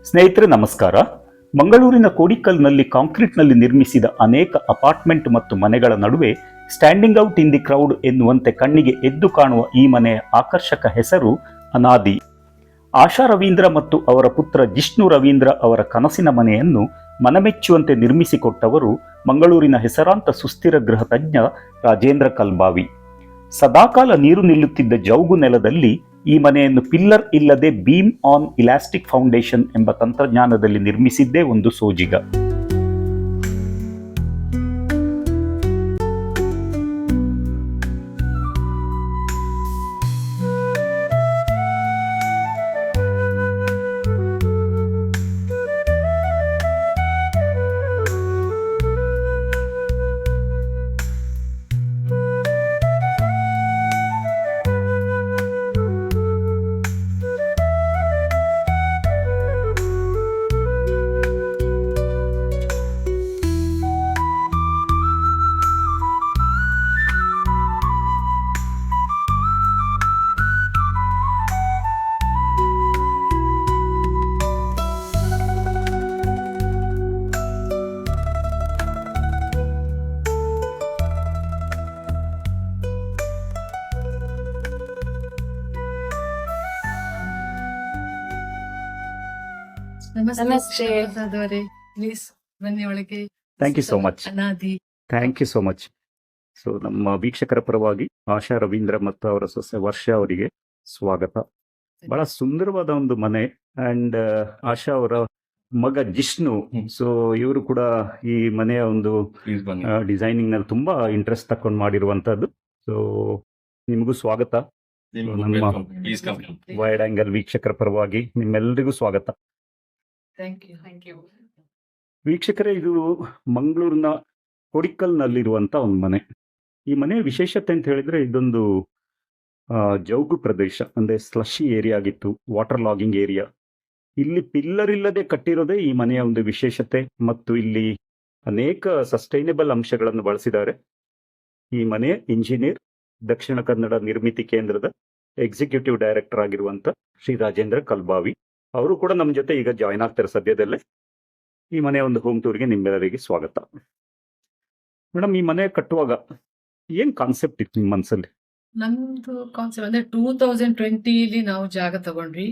ಸ್ನೇಹಿತರೆ ನಮಸ್ಕಾರ. ಮಂಗಳೂರಿನ ಕೋಡಿಕಲ್ನಲ್ಲಿ ಕಾಂಕ್ರೀಟ್ನಲ್ಲಿ ನಿರ್ಮಿಸಿದ ಅನೇಕ ಅಪಾರ್ಟ್ಮೆಂಟ್ ಮತ್ತು ಮನೆಗಳ ನಡುವೆ standing out in the crowd ಎನ್ನುವಂತೆ ಕಣ್ಣಿಗೆ ಎದ್ದು ಕಾಣುವ ಈ ಮನೆಯ ಆಕರ್ಷಕ ಹೆಸರು ಅನಾದಿ. ಆಶಾ ರವೀಂದ್ರ ಮತ್ತು ಅವರ ಪುತ್ರ ಜಿಷ್ಣು ರವೀಂದ್ರ ಅವರ ಕನಸಿನ ಮನೆಯನ್ನು ಮನಮೆಚ್ಚುವಂತೆ ನಿರ್ಮಿಸಿಕೊಟ್ಟವರು ಮಂಗಳೂರಿನ ಹೆಸರಾಂತ ಸುಸ್ಥಿರ ಗೃಹ ತಜ್ಞ ರಾಜೇಂದ್ರ ಕಲ್ಬಾವಿ. ಸದಾಕಾಲ ನೀರು ನಿಲ್ಲುತ್ತಿದ್ದ ಜೌಗು ನೆಲದಲ್ಲಿ ಈ ಮನೆಯನ್ನು ಪಿಲ್ಲರ್ ಇಲ್ಲದೆ ಬೀಮ್ ಆನ್ ಇಲಾಸ್ಟಿಕ್ ಫೌಂಡೇಶನ್ ಎಂಬ ತಂತ್ರಜ್ಞಾನದಲ್ಲಿ ನಿರ್ಮಿಸಿದ್ದೇ ಒಂದು ಸೋಜಿಗ. ನಮಸ್ತೆ ಪ್ರಸಾದವರೇ, ಪ್ಲೀಸ್ ಬನ್ನಿ ಒಳಗೆ. Thank you so much. ಅನಾದಿ. Thank you so much. So ನಮ್ಮ ವೀಕ್ಷಕರ ಪರವಾಗಿ ಆಶಾ ರವೀಂದ್ರ ಮತ್ತು ಅವರ ಸೊಸೆ ವರ್ಷ ಅವರಿಗೆ ಸ್ವಾಗತ. ಬಹಳ ಸುಂದರವಾದ ಒಂದು ಮನೆ. ಅಂಡ್ ಆಶಾ ಅವರ ಮಗ ಜಿಷ್ಣು, ಸೊ ಇವರು ಕೂಡ ಈ ಮನೆಯ ಒಂದು ಡಿಸೈನಿಂಗ್ ನಲ್ಲಿ ತುಂಬಾ ಇಂಟ್ರೆಸ್ಟ್ ತಕೊಂಡು ಮಾಡಿರುವಂತದ್ದು. ಸೊ ನಿಮಗೂ ಸ್ವಾಗತ. ನಮ್ಮ ವೈಡ್ ಆಂಗಲ್ ವೀಕ್ಷಕರ ಪರವಾಗಿ ನಿಮ್ಮೆಲ್ಲರಿಗೂ ಸ್ವಾಗತ. Thank you. ವೀಕ್ಷಕರೇ, ಇದು ಮಂಗಳೂರಿನ ಕೊಡಿಕಲ್ನಲ್ಲಿರುವಂತ ಒಂದು ಮನೆ. ಈ ಮನೆಯ ವಿಶೇಷತೆ ಅಂತ ಹೇಳಿದ್ರೆ, ಇದೊಂದು ಜೌಗು ಪ್ರದೇಶ, ಅಂದ್ರೆ ಸ್ಲಶಿ ಏರಿಯಾ ಆಗಿತ್ತು, ವಾಟರ್ ಲಾಗಿಂಗ್ ಏರಿಯಾ. ಇಲ್ಲಿ ಪಿಲ್ಲರ್ ಇಲ್ಲದೆ ಕಟ್ಟಿರೋದೇ ಈ ಮನೆಯ ಒಂದು ವಿಶೇಷತೆ. ಮತ್ತು ಇಲ್ಲಿ ಅನೇಕ ಸಸ್ಟೈನೇಬಲ್ ಅಂಶಗಳನ್ನು ಬಳಸಿದ್ದಾರೆ. ಈ ಮನೆಯ ಇಂಜಿನಿಯರ್ ದಕ್ಷಿಣ ಕನ್ನಡ ನಿರ್ಮಿತಿ ಕೇಂದ್ರದ ಎಕ್ಸಿಕ್ಯೂಟಿವ್ ಡೈರೆಕ್ಟರ್ ಆಗಿರುವಂತ ಶ್ರೀ ರಾಜೇಂದ್ರ ಕಲ್ಬಾವಿ ಅವರು ಕೂಡ ನಮ್ಮ ಜೊತೆ ಈಗ ಜಾಯ್ನ್ ಆಗ್ತಾರೆ ಸದ್ಯದಲ್ಲೇ. ಈ ಮನೆಯ ಒಂದು ಹೋಮ್ ಟೂರ್ಗೆ ನಿಮ್ಮೆಲ್ಲರಿಗೆ ಸ್ವಾಗತ. ಮೇಡಮ್, ಈ ಮನೆ ಕಟ್ಟುವಾಗ ಏನ್ ಕಾನ್ಸೆಪ್ಟ್ ಇತ್ತು ನಿಮ್ಮ ಮನಸ್ಸಲ್ಲಿ? ನಮ್ದು ಕಾನ್ಸೆಪ್ಟ್ ಅಂದ್ರೆ 2020 ನಾವು ಜಾಗ ತಗೊಂಡ್ವಿ.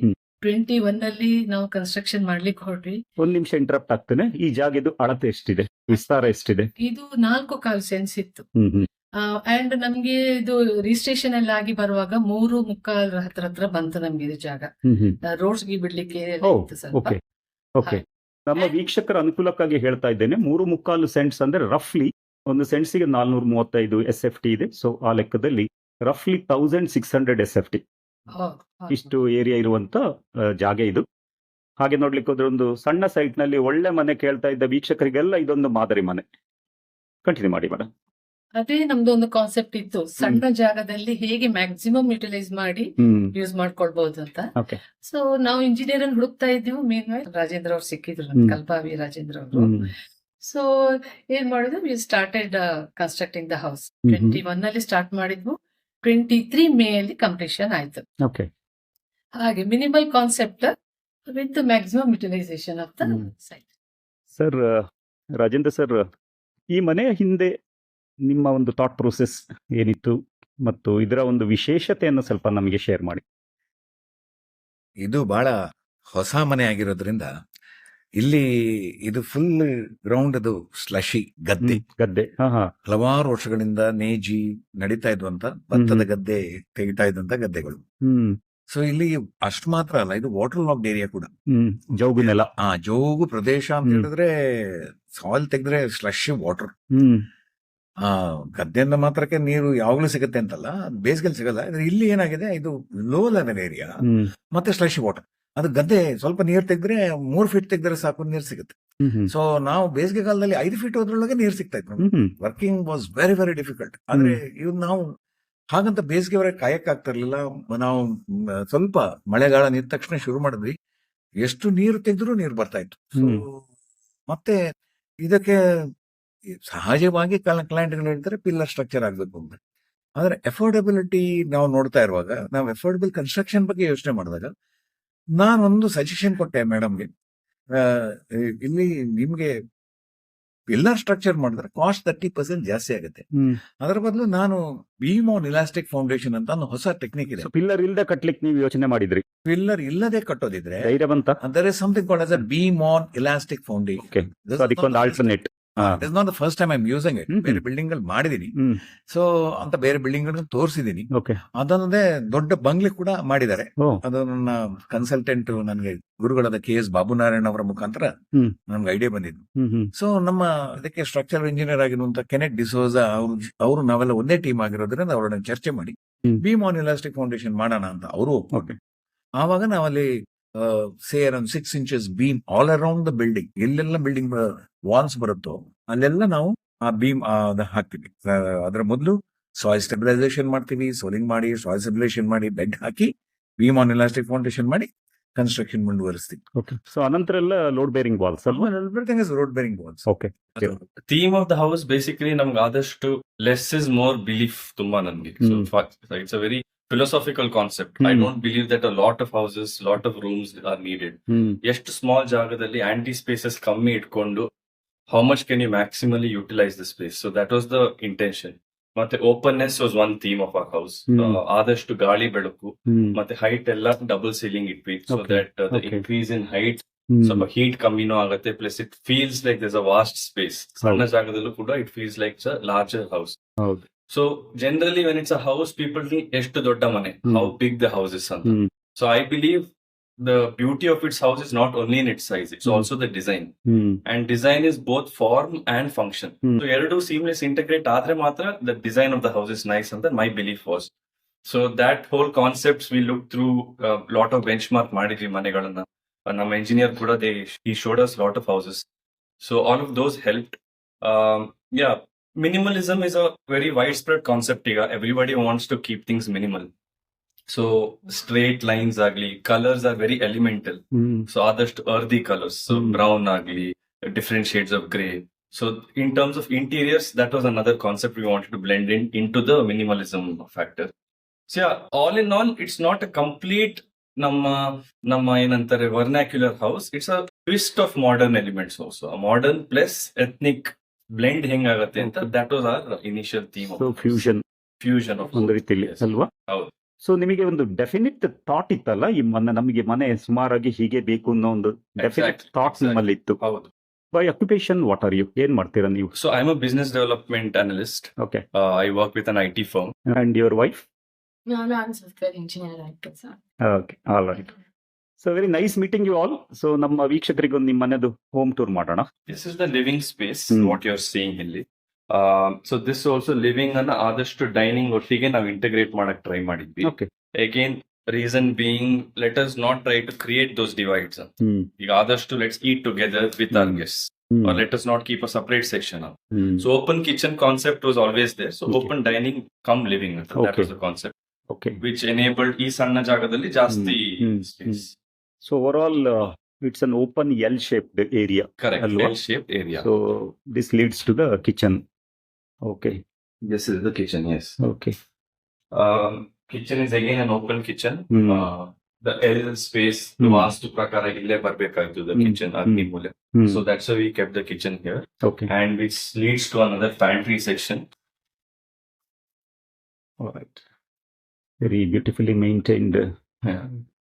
21 ಅಲ್ಲಿ ನಾವು ಕನ್ಸ್ಟ್ರಕ್ಷನ್ ಮಾಡ್ಲಿಕ್ಕೆ ಹೊರಟ್ವಿ. ಒಂದ್ ನಿಮಿಷ ಇಂಟರಪ್ಟ್ ಆಗ್ತೇನೆ. ಈ ಜಾಗದ್ದು ಅಳತೆ ಎಷ್ಟಿದೆ, ವಿಸ್ತಾರ ಎಷ್ಟಿದೆ? ಇದು 4.25 ಸೆನ್ಸ್ ಇತ್ತು. ಅಂಡ್ ನಮ್ಗೆ ಇದು ರಿಜಿಸ್ಟ್ರೇಷನ್ ಎಲ್ಲ ಆಗಿ ಬರುವಾಗ 3.25 ಹತ್ರ ಬಂತು ನಮ್ಗೆ ಇದು ಜಾಗ. ರೋಡ್ಸ್ ಗೆ ಬಿಡ್ಲಿಕ್ಕೆ ಇತ್ತು ಸ್ವಲ್ಪ. Okay okay. ನಮ್ಮ ವೀಕ್ಷಕರ ಅನುಕೂಲಕ್ಕಾಗಿ ಹೇಳ್ತಾ ಇದ್ದೇನೆ, 3.25 ಸೆಂಟ್ಸ್ ಅಂದ್ರೆ ರಫ್ಲಿ ಒಂದು ಸೆಂಟ್ಸಿಗೆ 435 SFT ಇದೆ. ಸೊ ಆ ಲೆಕ್ಕದಲ್ಲಿ ರಫ್ಲಿ 1600 SFT ಇಷ್ಟು ಏರಿಯಾ ಇರುವಂತ ಜಾಗ ಇದು. ಹಾಗೆ ನೋಡ್ಲಿಕ್ಕೆ ಹೋದ್ರೆ ಒಂದು ಸಣ್ಣ ಸೈಟ್ ನಲ್ಲಿ ಒಳ್ಳೆ ಮನೆ ಕೇಳ್ತಾ ಇದ್ದ ವೀಕ್ಷಕರಿಗೆಲ್ಲ ಇದೊಂದು ಮಾದರಿ ಮನೆ. ಕಂಟಿನ್ಯೂ ಮಾಡಿ ಮೇಡಮ್. ಅದೇ ನಮ್ದು ಒಂದು ಕಾನ್ಸೆಪ್ಟ್ ಇತ್ತು, ಸಣ್ಣ ಜಾಗದಲ್ಲಿ ಹೇಗೆ ಮ್ಯಾಕ್ಸಿಮಮ್ ಯುಟಿಲೈಸ್ ಮಾಡಿ ಯೂಸ್ ಮಾಡ್ಕೊಳ್ಬಹುದು ಅಂತ. ಸೊ ನಾವು ಇಂಜಿನಿಯರ್ ಅನ್ನು ಹುಡುಕ್ತಾ ಇದ್ದೀವಿ. ಮೇನ್ ರಾಜೇಂದ್ರ ಅವ್ರು ಸಿಕ್ಕಿದ್ರು, ಕಲ್ಬಾವಿ ರಾಜೇಂದ್ರ ಅವರು. ಸೊ ಏನ್ ಮಾಡಿದ್ವಿ, we started constructing the house. 21 ಅಲ್ಲಿ ಸ್ಟಾರ್ಟ್ ಮಾಡಿದ್ವು. 23 ಮೇ ಅಲ್ಲಿ ಕಂಪ್ಲೀಷನ್ ಆಯ್ತು. ಹಾಗೆ minimal concept with maximum utilisation of the site. Sir Rajendra sir, ಈ ಮನೆಯ ಹಿಂದೆ ನಿಮ್ಮ ಒಂದು ಥಾಟ್ ಪ್ರೋಸೆಸ್ ಏನಿತ್ತು ಮತ್ತು ಇದರ ಒಂದು ವಿಶೇಷತೆಯನ್ನು ಸ್ವಲ್ಪ ನಮಗೆ ಶೇರ್ ಮಾಡಿ. ಇದು ಬಹಳ ಹೊಸ ಮನೆ ಆಗಿರೋದ್ರಿಂದ ಇಲ್ಲಿ ಇದು ಫುಲ್ ಗ್ರೌಂಡ್, ಅದು ಸ್ಲಶಿ ಗದ್ದೆ ಹಲವಾರು ವರ್ಷಗಳಿಂದ ನೇಜಿ ನಡೀತಾ ಇದ್ವಂತ ಭತ್ತದ ಗದ್ದೆ ತೆಗಿತಾ ಇದ್ದಂತ ಗದ್ದೆಗಳು. ಸೊ ಇಲ್ಲಿ ಅಷ್ಟು ಮಾತ್ರ ಅಲ್ಲ, ಇದು ವಾಟರ್ ಲಾಕ್ಡ್ ಏರಿಯಾ ಕೂಡ. ಜೌಗು ನೆಲ, ಜೋಗು ಪ್ರದೇಶ ಅಂತ ಹೇಳಿದ್ರೆ ಸಾಯಿಲ್ ತೆಗೆದ್ರೆ ಸ್ಲಶಿ ವಾಟರ್. ಗದ್ದೆಯಿಂದ ಮಾತ್ರಕ್ಕೆ ನೀರು ಯಾವಾಗ್ಲೂ ಸಿಗುತ್ತೆ ಅಂತಲ್ಲ, ಬೇಸಿಗೆಲ್ ಸಿಗಲ್ಲ. ಇಲ್ಲಿ ಏನಾಗಿದೆ, ಇದು ಲೋ ಲೆವೆಲ್ ಏರಿಯಾ ಮತ್ತೆ ಸ್ಲಶಿ ವಾಟರ್. ಅದು ಗದ್ದೆ ಸ್ವಲ್ಪ ನೀರ್ ತೆಗೆದ್ರೆ 3 ಫೀಟ್ ತೆಗೆದ್ರೆ ಸಾಕು, ನೀರ್ ಸಿಗುತ್ತೆ. ಸೊ ನಾವು ಬೇಸಿಗೆ ಕಾಲದಲ್ಲಿ 5 ಫೀಟ್ ಹೋದ್ರೊಳಗೆ ನೀರ್ ಸಿಗ್ತಾ ಇತ್ತು. Working was very very difficult. ಆದ್ರೆ ಇವ್ ನಾವು ಹಾಗಂತ ಬೇಸಿಗೆವರೆಗೆ ಕಾಯಕ್ ಆಗ್ತಾ ಇರ್ಲಿಲ್ಲ. ನಾವು ಸ್ವಲ್ಪ ಮಳೆಗಾಲ ನಿಂತ ತಕ್ಷಣ ಶುರು ಮಾಡಿದ್ವಿ. ಎಷ್ಟು ನೀರು ತೆಗೆದ್ರು ನೀರು ಬರ್ತಾ ಇತ್ತು. ಮತ್ತೆ ಇದಕ್ಕೆ ಸಹಜವಾಗಿ ಕ್ಲೈಂಟ್ಗಳು ಹೇಳ್ತಾರೆ ಪಿಲ್ಲರ್ ಸ್ಟ್ರಕ್ಚರ್ ಆಗ್ಬೇಕು ಅಂತ. ಆದ್ರೆ ಅಫೋರ್ಡಬಿಲಿಟಿ ನಾವು ನೋಡ್ತಾ ಇರುವಾಗ, ನಾವು ಅಫೋರ್ಡಬಲ್ ಕನ್ಸ್ಟ್ರಕ್ಷನ್ ಬಗ್ಗೆ ಯೋಚನೆ ಮಾಡಿದಾಗ ನಾನೊಂದು ಸಜೆಷನ್ ಕೊಟ್ಟೆ ಮೇಡಮ್ಗೆ. ಇಲ್ಲಿ ನಿಮ್ಗೆ ಎಲ್ಲ ಸ್ಟ್ರಕ್ಚರ್ ಮಾಡಿದ್ರೆ ಕಾಸ್ಟ್ 30% ಜಾಸ್ತಿ ಆಗುತ್ತೆ. ಅದರ ಬದಲು ನಾನು ಬೀಮ್ ಆನ್ ಇಲಾಸ್ಟಿಕ್ ಫೌಂಡೇಶನ್ ಅಂತ ಒಂದು ಹೊಸ ಟೆಕ್ನಿಕ್ ಇದೆ. ಪಿಲ್ಲರ್ ಇಲ್ಲದೆ ಕಟ್ಲಿಕ್ಕೆ ನೀವು ಯೋಚನೆ ಮಾಡಿದ್ರಿ? ಪಿಲ್ಲರ್ ಇಲ್ಲದೆ ಕಟ್ಟೋದಿದ್ರೆ ಧೈರ್ಯ ಬಂತ? there is something called as a beam on elastic foundation. Okay. So ಅದಕ್ಕೊಂದು alternate. This is not the first time I'm using it. ಬೇರೆ ಬಿಲ್ಡಿಂಗ್ ಅಲ್ಲಿ ಮಾಡಿದೀನಿ. ಸೊ ಅಂತ ಬೇರೆ ಬಿಲ್ಡಿಂಗ್ ಗಳನ್ನ ತೋರಿಸಿದೀನಿ. ಅದಲ್ಲದೆ ದೊಡ್ಡ ಬಂಗ್ಲೆ ಕೂಡ ಮಾಡಿದ್ದಾರೆ. ಅದು ನನ್ನ ಕನ್ಸಲ್ಟೆಂಟ್ ನನಗೆ ಗುರುಗಳಾದ KS ಬಾಬುನಾರಾಯಣ್ ಅವರ ಮುಖಾಂತರ ನನ್ಗೆ ಐಡಿಯಾ ಬಂದಿದ್ದು. ಸೊ ನಮ್ಮ ಇದಕ್ಕೆ ಸ್ಟ್ರಕ್ಚರಲ್ ಇಂಜಿನಿಯರ್ ಆಗಿರುವಂತ ಕೆನೆಟ್ ಡಿಸೋಜಾ ಅವರು ನಾವೆಲ್ಲ ಒಂದೇ ಟೀಮ್ ಆಗಿರೋದ್ರಿಂದ ಅವರನ್ನ ಚರ್ಚೆ ಮಾಡಿ ಬೀಮ್ ಆನ್ ಇಲಾಸ್ಟಿಕ್ ಫೌಂಡೇಶನ್ ಮಾಡೋಣ ಅಂತ ಅವರು ಒಪ್ಪಿಕೊಂಡ್ರು. ಆವಾಗ ನಾವಲ್ಲಿ ಸೇ around 6 inches beam all around the building, ಎಲ್ಲೆಲ್ಲ ಬಿಲ್ಡಿಂಗ್ ವಾಲ್ಸ್ ಬರುತ್ತೋ ಅಲ್ಲೆಲ್ಲ ನಾವು ಆ ಬೀಮ್ ಹಾಕ್ತಿವಿ. ಅದರ ಮೊದಲು ಸಾಯಿಲ್ ಸ್ಟೆಬಿಲೈಸೇಷನ್ ಮಾಡ್ತೀವಿ, ಸೋಲಿಂಗ್ ಮಾಡಿ, ಸಾಯಿಲ್ ಸ್ಟೆಬಿಲೈಸೇಷನ್ ಮಾಡಿ, ಬೆಡ್ ಹಾಕಿ, ಬೀಮ್ ಆನ್ ಇಲಾಸ್ಟಿಕ್ ಫೌಂಡೇಶನ್ ಮಾಡಿ ಕನ್ಸ್ಟ್ರಕ್ಷನ್ ಮುಂದುವರಿಸ್ತೀವಿ. ಸೊ ಅನಂತರ ಎಲ್ಲ ಲೋಡ್ ಬೇರಿಂಗ್ ವಾಲ್ಸ್ ಅಲ್ವಾ? Everything is load bearing walls. Okay. Theme of the house basically ನಮ್ಗೆ ಆದಷ್ಟು ಲೆಸ್ ಇಸ್ ಮೋರ್ ಬಿಲೀಫ್ ತುಂಬಾ ನನ್ಗೆ. It's a very philosophical concept. I don't believe that a lot of houses, lot of rooms are needed. ಎಷ್ಟು small ಜಾಗದಲ್ಲಿ aunty spaces ಕಮ್ಮಿ ಇಟ್ಕೊಂಡು how much can you maximally utilize the space? So that was the intention. ಮತ್ತೆ openness was one theme of our house. ಆದಷ್ಟು ಗಾಳಿ ಬೆಳಕು ಮತ್ತೆ height ಎಲ್ಲ ಡಬಲ್ ಸೀಲಿಂಗ್ ಇಟ್ವಿ, so that the increase in height ಸ್ವಲ್ಪ ಹೀಟ್ ಕಮ್ಮಿನೂ ಆಗುತ್ತೆ, plus it feels like there's a vast space. ಸಣ್ಣ ಜಾಗದಲ್ಲೂ ಕೂಡ it feels like a larger house. So generally when it's a house, people think ಎಷ್ಟು ದೊಡ್ಡ ಮನೆ, how big the house is ಅಂತ. So I believe the beauty of its house is not only in its size, it's also the design. And design is both form and function. So ಎರಡು seamless integrate ಆದ್ರೆ ಮಾತ್ರ the design of the house is nice ಅಂತ my belief was. So that whole concepts we looked through lot of benchmark ಮಾಡಿದ್ವಿ ಮನೆಗಳನ್ನ. ನಮ್ಮ engineer ಕೂಡ he showed us lot of houses. So all of those helped. Yeah. Minimalism is a very widespread concept. Everybody wants to keep things minimal. So straight lines agli, colors are very elemental. So adashtu earthy colors, so brown agli, different shades of grey. So in terms of interiors, that was another concept we wanted to blend into the minimalism factor. So yeah, all in all, it's not a complete ನಮ್ಮ ಏನಂತಾರೆ vernacular house. It's a twist of modern elements also. A modern plus ethnic blend ಹೆಂಗಾಗತ್ತೆ ಅಂತ that was our initial theme. Fusion of ಒಂದು ರೀತಿಯಲ್ಲಿ ಅಲ್ವಾ? ಹೌದು. So ನಿಮಗೆ ಒಂದು ಡೆಫಿನಿಟ್ ಥಾಟ್ ಇತ್ತಲ್ಲ, ಈ ನಮಗೆ ಮನೆ ಸುಮಾರಾಗಿ ಹೀಗೆ ಬೇಕು ಅನ್ನೋ ಒಂದು ಡೆಫಿನಿಟ್ ಥಾಟ್ ನಿಮ್ಮಲ್ಲಿ ಇತ್ತು. ಹೌದು. By occupation what are you? ಏನ್ ಮಾಡ್ತೀರಾ ನೀವು? So I am a business development analyst. Okay. I work with an IT firm. And your wife? ನಾನು ಸಾಫ್ಟ್ವೇರ್ ಇಂಜಿನಿಯರ್ ಆಗಿ. Okay, all right. So very nice meeting you all. So ನಮ್ಮ ವೀಕ್ಷಕರಿಗೆ ಒಂದು ನಿಮ್ಮ ಮನೆದು home tour ಮಾಡೋಣ. This is the living space, what you're seeing ಇಲ್ಲಿ. So this also living ಅನ್ನ ಆದಷ್ಟು ಡೈನಿಂಗ್ ಒಟ್ಟಿಗೆ ನಾವು ಇಂಟಿಗ್ರೇಟ್ ಮಾಡಕ್ ಟ್ರೈ ಮಾಡಿದ್ವಿ. Okay. Again, reason being, let us not try to create those divides. ಈಗ ಆದಷ್ಟು let's eat together with our guests. Or let us not keep a separate section. So open kitchen concept was always there. So open dining come living. That was the concept. Okay. Which enabled ಈ ಸಣ್ಣ ಜಾಗದಲ್ಲಿ ಜಾಸ್ತಿ space. So overall, it's an open L-shaped area. Correct. Alwa? L-shaped area. So this leads to the kitchen. Okay. This is the kitchen. Yes. Okay. Kitchen is again an open kitchen. The L space, the vastu prakara ille barbekaytu the kitchen agni mule. So that's why we kept the kitchen here. Okay. And which leads to another pantry section. All right. Very beautifully maintained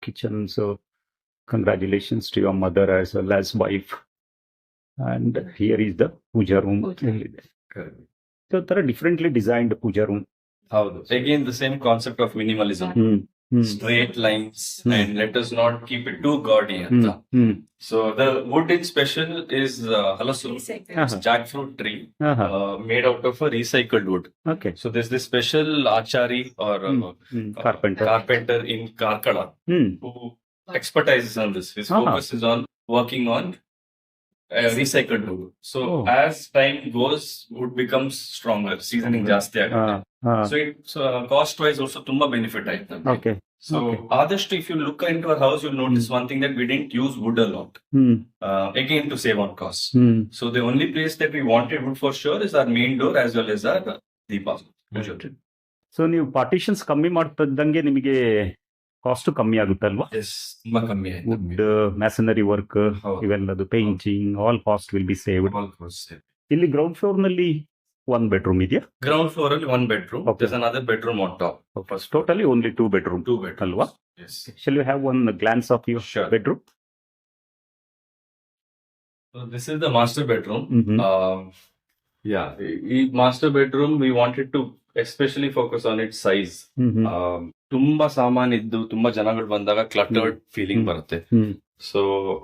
kitchen. So congratulations to your mother as well as wife. And here is the puja room. So there are differently designed puja room. Again, the same concept of minimalism. Straight lines, and let us not keep it too gaudy. So the wood in special is halasu. It's jackfruit tree made out of a recycled wood. Okay. So there's this special achari or carpenter in Karkala who expertises on this. His focus is on working on recycled wood. So as time goes, wood becomes stronger. Seasoning ಜಾಸ್ತಿ ಆಗುತ್ತೆ. So it's cost wise also ತುಂಬಾ benefit ಆಯ್ತು. Okay. So ಆದಷ್ಟು if you look into our house, you'll notice one thing that we didn't use wood a lot. Again to save on costs. So the only place that we wanted wood for sure is our main door as well as our deepa. So ನೀವು partitions ಕಮ್ಮಿ ಮಾಡ್ತಿದ್ದಂಗೆ ನಿಮಗೆ cost ಕಮ್ಮಿ ಆಗುತ್ತಲ್ವಾ? S, ತುಂಬಾ ಕಮ್ಮಿ ಆಯ್ತು. Wood, masonry work, ಹೌದು. ಇವೆಲ್ಲದು painting, all cost will be saved. All costs saved. ಇಲ್ಲಿ ಗ್ರೌಂಡ್ ಫ್ಲೋರ್ ನಲ್ಲಿ 1 ಬೆಡ್ರೂಮ್ ಇದೆಯಾ? Ground floor ಅಲ್ಲಿ 1 bedroom. Okay. There's another bedroom on top. First totally only 2 bedroom 2 bedrooms. ಅಲ್ವಾ? Yes. Shall you have one glance of your Sure. bedroom? So this is the master bedroom. Mhm. Yeah, ಈ master bedroom we wanted to especially focus on its size. Mhm. ತುಂಬಾ ಸಾಮಾನಿದ್ದು ತುಂಬಾ ಜನಗಳು ಬಂದಾಗ cluttered feeling ಹ್ಮ್. ಬರುತ್ತೆ. ಹ್ಮ್. So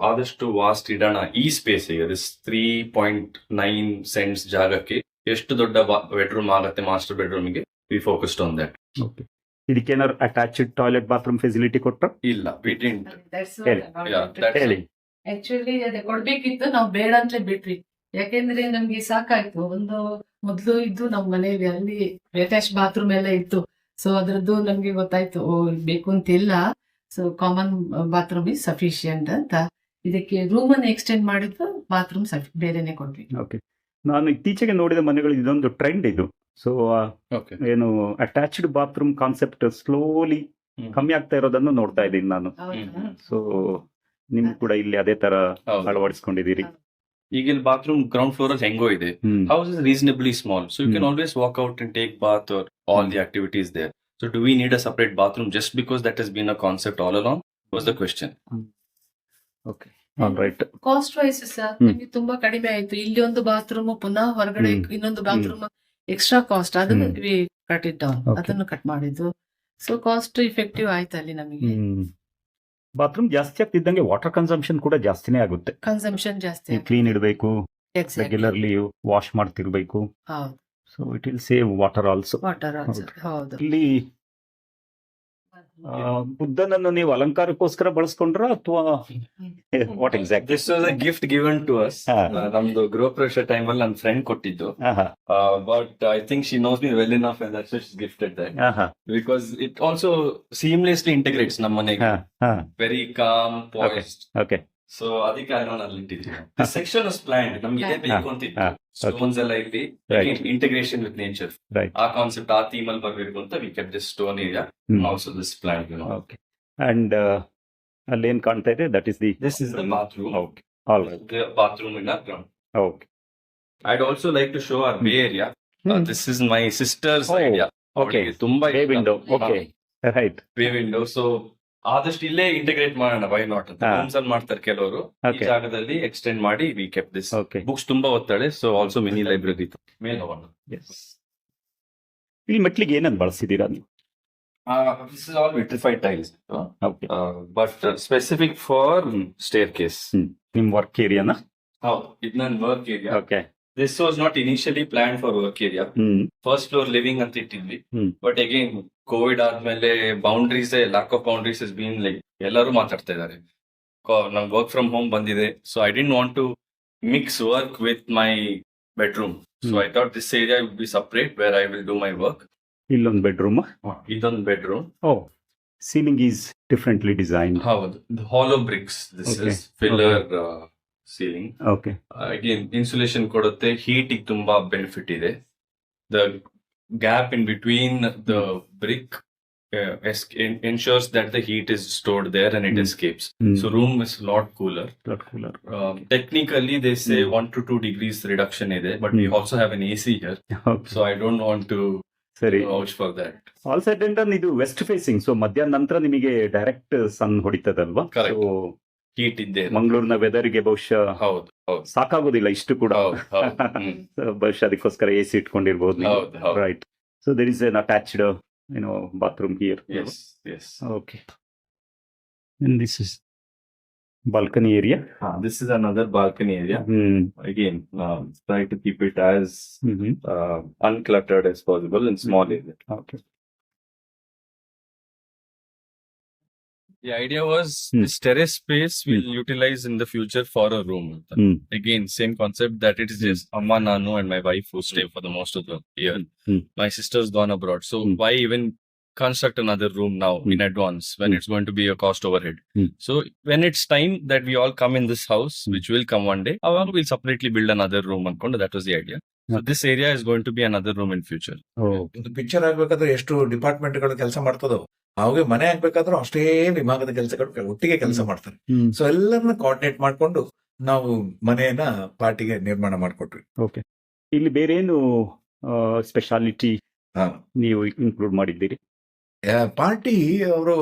ಆದಷ್ಟು vast ಇಡೋಣ ಈ ಸ್ಪೇಸ್ ಗೆ. ದಿಸ್ 3.9 ಸೆಂಟ್ಸ್ ಜಾಗಕ್ಕೆ ಎಷ್ಟು ದೊಡ್ಡ ಬೆಡ್ರೂಮ್ ಆಗತ್ತೆ ಮಾಸ್ಟರ್ ಬೆಡ್ರೂಮ್ ಗೆ. We focused on that. Okay. ಇದಕ್ಕೇನಾದ್ರು ಅಟ್ಯಾಚ್ಡ್ ಟಾಯ್ಲೆಟ್ ಬಾತ್ರೂಮ್ ಫೆಸಿಲಿಟಿ ಕೊಟ್ರ? ಇಲ್ಲ, we didn't. ಹೇಳಿ. ಹೇಳಿ. ಆಕ್ಚುಲಿ ಅದೇ ಕೊಡ್ಬೇಕಿತ್ತು, ನಾವು ಬೇಡ ಅಂತಲೇ ಬಿಟ್ವಿ. ಯಾಕೆಂದ್ರೆ ನಮ್ಗೆ ಸಾಕಾಯ್ತು. ಒಂದು ಮೊದ್ಲು ಇದ್ದು ನಮ್ಮ ಮನೆಯಲ್ಲಿ ಅಲ್ಲಿ ಅಟ್ಯಾಚ್ ಬಾತ್ರೂಮ್ ಎಲ್ಲ ಇತ್ತು. ಸೊ ಅದ್ರದ್ದು ನಮ್ಗೆ ಗೊತ್ತಾಯ್ತು, ಓ ಬೇಕು ಅಂತಿಲ್ಲ. So common bathroom is sufficient ಅಂತ ಇದಕ್ಕೆ ರೂಮ್ ಅನ್ನು ಎಕ್ಸ್ಟೆಂಡ್ ಮಾಡಿದ್ದು, ಬಾತ್ರೂಮ್ ಬೇರೆನೆ ಕೊಡ್ವಿ. ಓಕೆ. ನಾನು ಇತ್ತೀಚೆಗೆ ನೋಡಿದ ಮನೆಗಳು ಇದೊಂದು ಟ್ರೆಂಡ್ ಇದು. So Okay. ಏನು ಅಟ್ಯಾಚ್ಡ್ ಬಾತ್ರೂಮ್ ಕಾನ್ಸೆಪ್ಟ್ ಸ್ಲೋಲಿ ಕಮ್ಮಿ ಆಗ್ತಾ ಇರೋದನ್ನು ನೋಡ್ತಾ ಇದ್ದೀನಿ ನಾನು. ಹೌದಾ? ಸೊ ನಿಮ್ ಕೂಡ ಇಲ್ಲಿ ಅದೇ ತರ ಹೌದು. ಅಳವಡಿಸ್ಕೊಂಡಿದ್ದೀರಿ. ಈಗಿನ ಬಾತ್ರೂಮ್ ಗ್ರೌಂಡ್ ಫ್ಲೋರ್ ಅಲ್ಲಿ ಹೆಂಗೋ ಇದೆ. ಹ್ಮ್. House is reasonably small, so you can Hmm. always walk out and take bath or all the activities there. So do we need a separate bathroom just because that has been a concept all along? Was the question. Okay, all right. Cost wise sir hmm. ನಮ್ಗೆ ತುಂಬಾ ಕಡಿಮೆ ಆಯ್ತು. ಇಲ್ಲಿ ಒಂದು bathroom, ಪುನಃ ಹೊರಗಡೆ ಹ್ಮ್. ಇನ್ನೊಂದು bathroom extra cost, ಅದನ್ನು hmm. Cut it down, Okay. ಅದನ್ನು ಕಟ್ ಮಾಡಿದ್ದು. ಸೊ ಕಾಸ್ಟ್ ಇಫೆಕ್ಟಿವ್ ಆಯ್ತು ಅಲ್ಲಿ ನಮಗೆ. ಬಾತ್ರೂಮ್ ಜಾಸ್ತಿ ಆಗ್ತಿದ್ದಂಗೆ ವಾಟರ್ ಕನ್ಸಂಪ್ಷನ್ ಕೂಡ ಜಾಸ್ತಿನೇ ಆಗುತ್ತೆ. ಕನ್ಸಂಪ್ಷನ್ ಜಾಸ್ತಿ ಕ್ಲೀನ್ ಇಡಬೇಕು, ಎಕ್ಸಾಕ್ಟ್ಲಿ. ರೆಗ್ಯುಲರ್ಲಿ ವಾಶ್ ಮಾಡ್ತಿರ್ಬೇಕು. ಹೌದು, so it will save water also. Water also. ಹೌದು. ಹೌದು. ಇಲ್ಲಿ ಬುದ್ಧನನ್ನು ನೀವು ಅಲಂಕಾರಕ್ಕೋಸ್ಕರ ಬಳಸ್ಕೊಂಡ್ರ ಅಥವಾ what exact? This was a gift given to us. ನಮ್ದು ಗೃಹ ಪ್ರವೇಶ ಟೈಮ್ ಅಲ್ಲಿ ನನ್ನ ಫ್ರೆಂಡ್ ಕೊಟ್ಟಿದ್ದು. But I think she knows me well enough and that's why she's gifted that. Because it also seamlessly integrates ನಮ್ಮ ಮನೆಗೆ. Very calm, poised. Okay. So ಅದಕ್ಕೆ ನಾನು ಅಲ್ಲಿ ಇಟ್ಟಿದ್ದೀನಿ. The section was planned. ನಮ್ಗೆ ಇದೇ ಬೇಕು ಅಂತಿತ್ತು. Stones ಎಲ್ಲ ಇಲ್ಲಿ integration with nature. ರೈಟ್. ಆ ಕಾನ್ಸೆಪ್ಟ್, ಆ ಥೀಮ್ ಅಲ್ಲಿ ಬರ್ಬೇಕು ಅಂತ we kept this stone area. Also this plant, you know. Okay. And ಅಲ್ಲೇನ್ ಕಾಣ್ತಾ ಇದೆ, that is the This is the bathroom. Okay, all right. The bathroom in our ground. Okay. I'd also like to show our bay area. This is my sister's Oh, idea. Okay. ಅವ್ಳಿಗೆ ತುಂಬಾ ಬೇ window. Okay, right. ಬೇ window. So ಆದಷ್ಟು ಇಲ್ಲೇ integrate ಮಾಡೋಣ, why not ಅಂತ ಹಾ. Rooms ಅಲ್ಲಿ ಮಾಡ್ತಾರೆ ಕೆಲವರು. ಈ Okay. ಜಾಗದಲ್ಲಿ ಎಕ್ಸ್ಟೆಂಡ್ ಮಾಡಿ ವಿ ಕೆಪ್ ದಿಸ್. ಓಕೆ. ಬುಕ್ಸ್ ತುಂಬಾ ಓದ್ತಾಳೆ, ಸೊ ಆಲ್ಸೋ ಮಿನಿ ಲೈಬ್ರರಿ ಮೇಲೆ ಹೋಗೋಣ. ಎಸ್. ಇಲ್ಲಿ ಮೆಟ್ಲಿಗೆ ಏನಂತ ಬಳಸಿದ್ದೀರಾ ನೀವು? This is all vitrified tiles, okay. but specific for staircase. ನಿಮ್ ವರ್ಕ್ ಏರಿಯಾನ? ಹೌದು, ಇದು ನನ್ನ work area. Okay. This was not initially planned for work area. First floor living ಅಂತ ಇಟ್ಟಿದ್ವಿ. ಬಟ್ ಅಗೇನ್ ಕೋವಿಡ್ ಆದ್ಮೇಲೆ boundaries, lack of boundaries is been like ಎಲ್ಲರೂ ಮಾತಾಡ್ತಾ ಇದ್ದಾರೆ. ನಮ್ ವರ್ಕ್ ಫ್ರಮ್ ಹೋಮ್ ಬಂದಿದೆ, so I didn't want to mix work with my bedroom. So I thought this area will be separate where I will do my work. ಇಲ್ಲೊಂದು bedroom. ಇದೊಂದು bedroom. Oh, ceiling is differently design. ಹೌದು, hollow bricks. This Okay. Is filler ceiling. Okay. Again insulation ಕೊಡುತ್ತೆ, heat ತುಂಬಾ benefit ಇದೆ. The gap in between the brick ensures that the heat is stored there and it escapes. So room is a lot cooler. Cooler. Technically they say 1 to 2 degrees reduction ಇದೆ, but we also have an AC here, so I don't want to ಸರಿ. vouch for that. All set and done. ಇದು West facing, so ಮಧ್ಯಾಹ್ನ ನಂತರ ನಿಮಗೆ direct ಸನ್ ಹೊಡಿತದಲ್ವಾ? Correct. So Heat ಇದೆ. ಮಂಗಳೂರಿನ ವೆದರ್ಗೆ ಬಹುಶಃ ಹೌದು ಹೌದು ಸಾಕಾಗೋದಿಲ್ಲ ಇಷ್ಟು ಕೂಡ. ಹೌದು ಹೌದು. So, ಬಹುಶಃ ಅದಕ್ಕೋಸ್ಕರ ಎಸಿ ಇಟ್ಕೊಂಡಿರ್ಬೋದು. ಹೌದು ಹೌದು. Right. So there is an attached bathroom here. Yes, yes. Okay. And this is balcony area. This is another balcony area. Again, try to keep it as uncluttered as possible in small area. Okay. The idea was this terrace space we'll utilize in the future for a room. Again, same concept that it is just Amma, Nanu and my wife who stay for the most of the year. My sister's gone abroad. So why even construct another room now in advance when it's going to be a cost overhead? So when it's time that we all come in this house, which will come one day, we'll separately build another room. That was the idea. So this area is going to be another room in future. ಒಂದು picture ಆಗ್ಬೇಕಾದ್ರೆ ಎಷ್ಟು department ಗಳು ಕೆಲಸ ಮಾಡ್ತದೋ ಅವಾಗ ಮನೆ ಆಗ್ಬೇಕಾದ್ರೂ ಅಷ್ಟೇ ವಿಭಾಗದ ಕೆಲಸಗಳು ಒಟ್ಟಿಗೆ ಕೆಲಸ ಮಾಡ್ತಾರೆ. ಸೊ ಎಲ್ಲರನ್ನ ಕೋಆರ್ಡಿನೇಟ್ ಮಾಡ್ಕೊಂಡು ನಾವು ಮನೆಯನ್ನ ಪಾರ್ಟಿಗೆ ನಿರ್ಮಾಣ ಮಾಡ್ಕೊಟ್ವಿ. ಓಕೆ. ಇಲ್ಲಿ ಬೇರೆ ಏನು ಸ್ಪೆಷಾಲಿಟಿ ನೀವು ಇನ್ಕ್ಲೂಡ್ ಮಾಡಿದ್ದೀರಿ? ಪಾರ್ಟಿ ಅವರು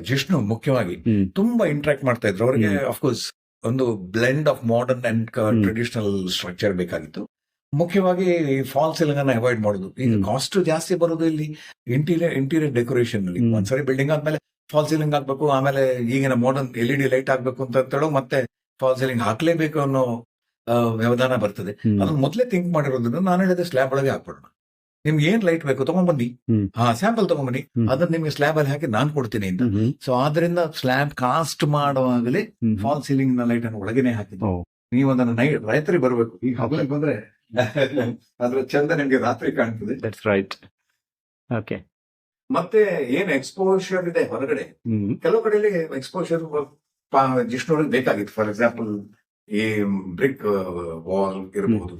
ಜಿಷ್ಣು ಮುಖ್ಯವಾಗಿ ತುಂಬಾ ಇಂಟ್ರಾಕ್ಟ್ ಮಾಡ್ತಾ ಇದ್ರು. ಅವ್ರಿಗೆ ಅಫ್ಕೋರ್ಸ್ ಒಂದು blend of modern and traditional structure ಬೇಕಾಗಿತ್ತು. ಮುಖ್ಯವಾಗಿ ಫಾಲ್ ಸೀಲಿಂಗ್ ಅನ್ನ ಅವಾಯ್ಡ್ ಮಾಡೋದು. ಈಗ ಕಾಸ್ಟ್ ಜಾಸ್ತಿ ಬರೋದು ಇಲ್ಲಿ ಇಂಟೀರಿಯರ್ ಡೆಕೋರೇಷನ್ ಅಲ್ಲಿ. ಒಂದ್ಸರಿ ಬಿಲ್ಡಿಂಗ್ ಆದ್ಮೇಲೆ ಫಾಲ್ ಸೀಲಿಂಗ್ ಆಗ್ಬೇಕು, ಆಮೇಲೆ ಈಗಿನ ಮಾಡರ್ನ್ LED ಲೈಟ್ ಆಗ್ಬೇಕು ಅಂತ ಹೇಳೋ ಮತ್ತೆ ಫಾಲ್ ಸೀಲಿಂಗ್ ಹಾಕ್ಲೇಬೇಕು ಅನ್ನೋ ವ್ಯವಧಾನ ಬರ್ತದೆ. ಅದನ್ನ ಮೊದಲೇ ಥಿಂಕ್ ಮಾಡಿರೋದ್ರಿಂದ ನಾನು ಹೇಳಿದೆ ಸ್ಲ್ಯಾಬ್ ಒಳಗೆ ಹಾಕ್ಬಿಡೋಣ. ನಿಮ್ಗೆ ಏನ್ ಲೈಟ್ ಬೇಕು ತಗೊಂಡ್ಬನ್ನಿ, ಸ್ಯಾಂಪಲ್ ತಗೊಂಡ್ಬನ್ನಿ, ಅದನ್ನ ನಿಮ್ಗೆ ಸ್ಲ್ಯಾಬ್ ಅಲ್ಲಿ ಹಾಕಿ ನಾನ್ ಕೊಡ್ತೀನಿ ಅಂತ. ಸೊ ಆದ್ರಿಂದ ಸ್ಲ್ಯಾಬ್ ಕಾಸ್ಟ್ ಮಾಡುವಾಗಲೇ ಫಾಲ್ ಸೀಲಿಂಗ್ ನ ಲೈಟ್ ಅನ್ನು ಒಳಗೇನೆ ಹಾಕಿದ್ವಿ. ನೀವು ಅದನ್ನ ರಾತ್ರಿ ಬರ್ಬೇಕು. ಈಗ ಹಗಲಿಗೆ ಬಂದ್ರೆ ಅದ್ರ ಚಂದ ನಿಮ್ಗೆ ರಾತ್ರಿ ಕಾಣ್ತದೆ. That's right. ಓಕೆ. ಮತ್ತೆ ಏನ್ ಎಕ್ಸ್ಪೋಷರ್ ಇದೆ ಹೊರಗಡೆ, ಕೆಲವು ಕಡೆಯಲ್ಲಿ ಎಕ್ಸ್ಪೋಷರ್ ಜಿಷ್ಣುವರಿಗೆ ಬೇಕಾಗಿತ್ತು. ಫಾರ್ ಎಕ್ಸಾಂಪಲ್ ಈ ಬ್ರಿಕ್ ವಾಲ್ ಇರಬಹುದು.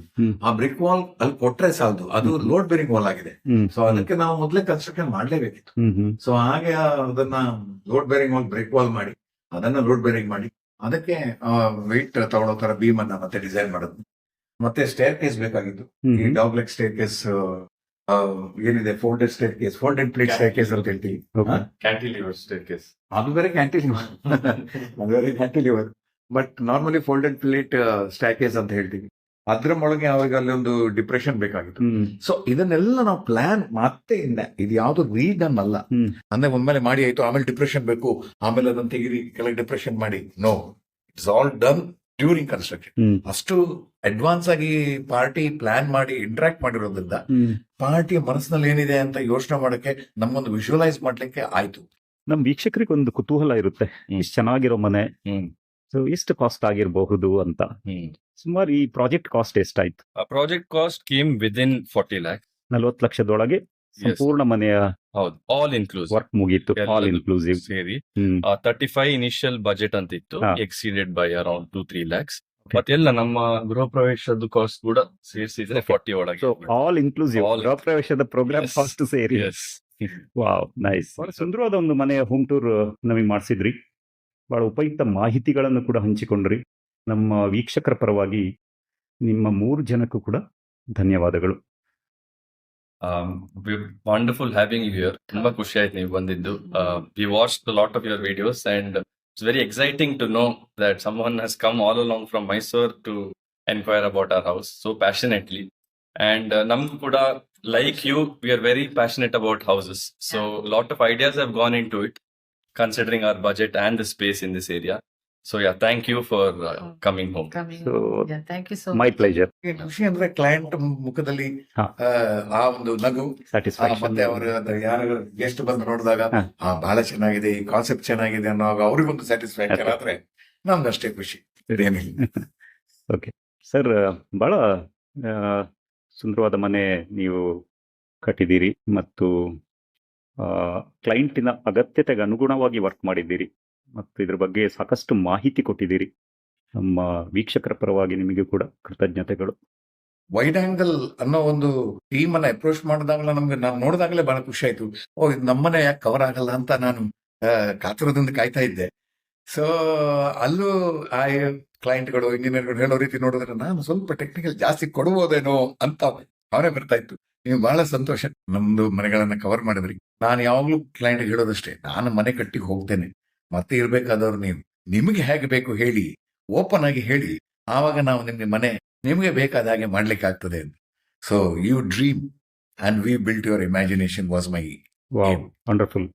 ಆ ಬ್ರಿಕ್ ವಾಲ್ ಅಲ್ಲಿ ಕೊಟ್ರೆ ಸಾಲದು, ಅದು ಲೋಡ್ ಬೇರಿಂಗ್ ವಾಲ್ ಆಗಿದೆ. ಸೊ ಅದಕ್ಕೆ ನಾವು ಮೊದಲೇ ಕನ್ಸ್ಟ್ರಕ್ಷನ್ ಮಾಡ್ಲೇಬೇಕಿತ್ತು. ಸೊ ಹಾಗೆ ಅದನ್ನ load bearing wall brick wall ಮಾಡಿ, ಅದನ್ನ ಲೋಡ್ ಬೇರಿಂಗ್ ಮಾಡಿ, ಅದಕ್ಕೆ ವೆಯ್ಟ್ ತಗೊಳ್ಳೋ ತರ ಬೀಮ್ ಅನ್ನ ಮತ್ತೆ ಡಿಸೈನ್ ಮಾಡೋದು. ಮತ್ತೆ ಸ್ಟೇರ್ ಕೇಸ್ ಬೇಕಾಗಿತ್ತು. ಈ ಡಾಗ್ಲೆಗ್ ಸ್ಟೇರ್ ಕೇಸ್ ಏನಿದೆ, folded stair case, folded plate stair case ಅಂತ ಹೇಳ್ತೀವಿ. ಕ್ಯಾಂಟಿಲಿವರ್ ಸ್ಟೇರ್ ಕೇಸ್, ಅದು ಬೇರೆ ಕ್ಯಾಂಟಿಲಿವರ್, ಅದು ಬೇರೆ cantilever. But normally folded plate stair case ಅಂತ ಹೇಳ್ತೀವಿ. ಅದ್ರ ಒಳಗೆ ಅವಾಗ ಅಲ್ಲಿ ಒಂದು ಡಿಪ್ರೆಷನ್ ಬೇಕಾಗಿತ್ತು. ಸೊ ಇದನ್ನೆಲ್ಲ ನಾವು ಪ್ಲಾನ್ ಮತ್ತೆ ಇದು ಯಾವ್ದು ರೀಡನ್ ಅಲ್ಲ. ಅಂದ್ರೆ ಒಮ್ಮೆಲೆ ಮಾಡಿ ಆಯ್ತು, ಆಮೇಲೆ ಡಿಪ್ರೆಷನ್ ಬೇಕು, ಆಮೇಲೆ ಅದನ್ನ ತೆಗಿರಿ, ಕೆಳಗೆ ಡಿಪ್ರೆಷನ್ ಮಾಡಿ. No, it's all done during construction. ಅಷ್ಟು ಅಡ್ವಾನ್ಸ್ ಆಗಿ ಪಾರ್ಟಿ ಪ್ಲಾನ್ ಮಾಡಿ ಇಂಟ್ರಾಕ್ಟ್ ಮಾಡಿರೋದ್ರಿಂದ ಪಾರ್ಟಿಯ ಮನಸ್ಸಿನಲ್ಲಿ ಏನಿದೆ ಅಂತ ಯೋಚನೆ ಮಾಡಕ್ಕೆ, ನಮ್ಮೊಂದು ವಿಜುವಲೈಸ್ ಮಾಡ್ಲಿಕ್ಕೆ ಆಯ್ತು. ನಮ್ ವೀಕ್ಷಕರಿಗೆ ಒಂದು ಕುತೂಹಲ ಇರುತ್ತೆ, ಇಷ್ಟು ಚೆನ್ನಾಗಿರೋ ಮನೆ, ಸೊ ಎಷ್ಟು ಕಾಸ್ಟ್ ಆಗಿರಬಹುದು ಅಂತ. ಸುಮಾರು ಈ ಪ್ರಾಜೆಕ್ಟ್ ಕಾಸ್ಟ್ ಎಷ್ಟಾಯ್ತು? Project cost came within 40 lakhs. 40 ಲಕ್ಷದೊಳಗೆ ಸಂಪೂರ್ಣ ಮನೆಯ ಹೌದು, ಆಲ್ ಇನ್ಕ್ಲೂಸಿವ್ ವರ್ಕ್ ಮುಗೀತು. ಆಲ್ ಇನ್ಕ್ಲೂಸಿವ್ ಸೇರಿ 35 ಇನಿಷಿಯಲ್ ಬಜೆಟ್ ಅಂತ ಇತ್ತು, ಎಕ್ಸೀಡೆಡ್ ಬೈ ಅರೌಂಡ್ 2-3 lakhs. ಮತ್ತೆಲ್ಲ ನಮ್ಮ ಗೃಹ ಪ್ರವೇಶದ ಕಾಸ್ಟ್ ಕೂಡ ಸೇರಿಸಿದ್ರೆ 40 ಒಳಗೆ. ಆಲ್ ಇನ್ಕ್ಲೂಸಿವ್ ಗೃಹ ಪ್ರವೇಶದ ಪ್ರೋಗ್ರಾಮ್ ಕಾಸ್ಟ್ ಸೇರಿ. Wow, nice. ಸುಂದರವಾದ ಒಂದು ಮನೆಯ ಹೋಮ್ ಟೂರ್ ನಮಗೆ ಮಾಡಿಸಿದ್ರಿ. ಬಹಳ ಉಪಯುಕ್ತ ಮಾಹಿತಿಗಳನ್ನು ಕೂಡ ಹಂಚಿಕೊಂಡ್ರಿ. ನಮ್ಮ ವೀಕ್ಷಕರ ಪರವಾಗಿ ನಿಮ್ಮ 3 ಜನಕ್ಕೂ ಕೂಡ ಧನ್ಯವಾದಗಳು. Wonderful having you here. ತುಂಬಾ ಖುಷಿ ಆಯ್ತು ನೀವು ಬಂದಿದ್ದು. We watched a lot of your videos and it's very exciting to know that someone has come all along from Mysore to inquire about our house so passionately. And namgu kuda, like you, we are very passionate about houses. So a lot of ideas have gone into it, considering our budget and the space in this area. So yeah, thank you for coming home. So, thank you so my much. pleasure. ಖುಷಿ ಅಂದ್ರೆ client ಮುಖದಲ್ಲಿ ಆ ಒಂದು ನಗು, satisfaction, ಮತ್ತೆ ಅವರು ಯಾರು guest ಬಂದು ನೋಡಿದಾಗ ಬಹಳ ಚೆನ್ನಾಗಿದೆ, ಈ ಕಾನ್ಸೆಪ್ಟ್ ಚೆನ್ನಾಗಿದೆ ಅನ್ನೋ ಅವ್ರಿಗೊಂದು ಸ್ಯಾಟಿಸ್ಫ್ಯಾಕ್ಷನ್ ಆದ್ರೆ ನಮ್ಗಷ್ಟೇ ಖುಷಿ. ಓಕೆ ಸರ್, ಬಹಳ ಸುಂದರವಾದ ಮನೆ ನೀವು ಕಟ್ಟಿದ್ದೀರಿ ಮತ್ತು ಕ್ಲೈಂಟಿನ ಅಗತ್ಯತೆಗೆ ಅನುಗುಣವಾಗಿ ವರ್ಕ್ ಮಾಡಿದ್ದೀರಿ ಮತ್ತು ಇದ್ರ ಬಗ್ಗೆ ಸಾಕಷ್ಟು ಮಾಹಿತಿ ಕೊಟ್ಟಿದ್ದೀರಿ. ನಮ್ಮ ವೀಕ್ಷಕರ ಪರವಾಗಿ ನಿಮಗೆ ಕೂಡ ಕೃತಜ್ಞತೆಗಳು. ವೈಡ್ ಆಂಗಲ್ ಅನ್ನೋ ಒಂದು ಟೀಮ್ ಅನ್ನ ಅಪ್ರೋಚ್ ಮಾಡಿದಾಗಲೇ ನಮ್ಗೆ, ನಾನು ನೋಡಿದಾಗಲೇ ಬಹಳ ಖುಷಿ ಆಯ್ತು. ಇದು ನಮ್ಮನೆ ಯಾಕೆ ಕವರ್ ಆಗಲ್ಲ ಅಂತ ನಾನು ಕಾತುರದಿಂದ ಕಾಯ್ತಾ ಇದ್ದೆ. ಸೊ ಅಲ್ಲೂ ಆ ಕ್ಲೈಂಟ್ಗಳು, ಇಂಜಿನಿಯರ್ಗಳು ಹೇಳೋ ರೀತಿ ನೋಡಿದ್ರೆ ನಾನು ಸ್ವಲ್ಪ ಟೆಕ್ನಿಕಲ್ ಜಾಸ್ತಿ ಕೊಡ್ಬೋದೇನೋ ಅಂತ ಅವರೇ ಬರ್ತಾ ಇತ್ತು. ನೀವು ಬಹಳ ಸಂತೋಷ, ನಮ್ದು ಮನೆಗಳನ್ನ ಕವರ್ ಮಾಡಿದ್ರಿ. ನಾನು ಯಾವಾಗ್ಲೂ ಕ್ಲೈಂಟ್ ಹೇಳೋದಷ್ಟೇ, ನಾನು ಮನೆ ಕಟ್ಟಿ ಹೋಗ್ತೇನೆ, ಮತ್ತೆ ಇರ್ಬೇಕಾದವ್ರು ನೀವು ನಿಮಗೆ ಹೇಗೆ ಬೇಕು ಹೇಳಿ, ಓಪನ್ ಆಗಿ ಹೇಳಿ, ಆವಾಗ ನಾವು ನಿಮ್ಗೆ ಮನೆ ನಿಮ್ಗೆ ಬೇಕಾದ ಹಾಗೆ ಮಾಡ್ಲಿಕ್ಕೆ ಆಗ್ತದೆ ಅಂತ. So you dream and we built your imagination was my wonderful.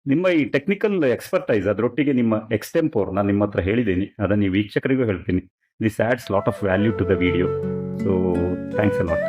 ನಿಮ್ಮ ಈ ಟೆಕ್ನಿಕಲ್ ಎಕ್ಸ್ಪರ್ಟೈಸ್, ಅದರೊಟ್ಟಿಗೆ ನಿಮ್ಮ ಎಕ್ಸ್ಟೆಂಪೋರ್ ನಾನು ನಿಮ್ಮ ಹತ್ರ ಹೇಳಿದ್ದೀನಿ, ಅದನ್ನು ನೀವು ವೀಕ್ಷಕರಿಗೂ ಹೇಳ್ತೀನಿ. This adds lot of value to the video. So thanks a lot.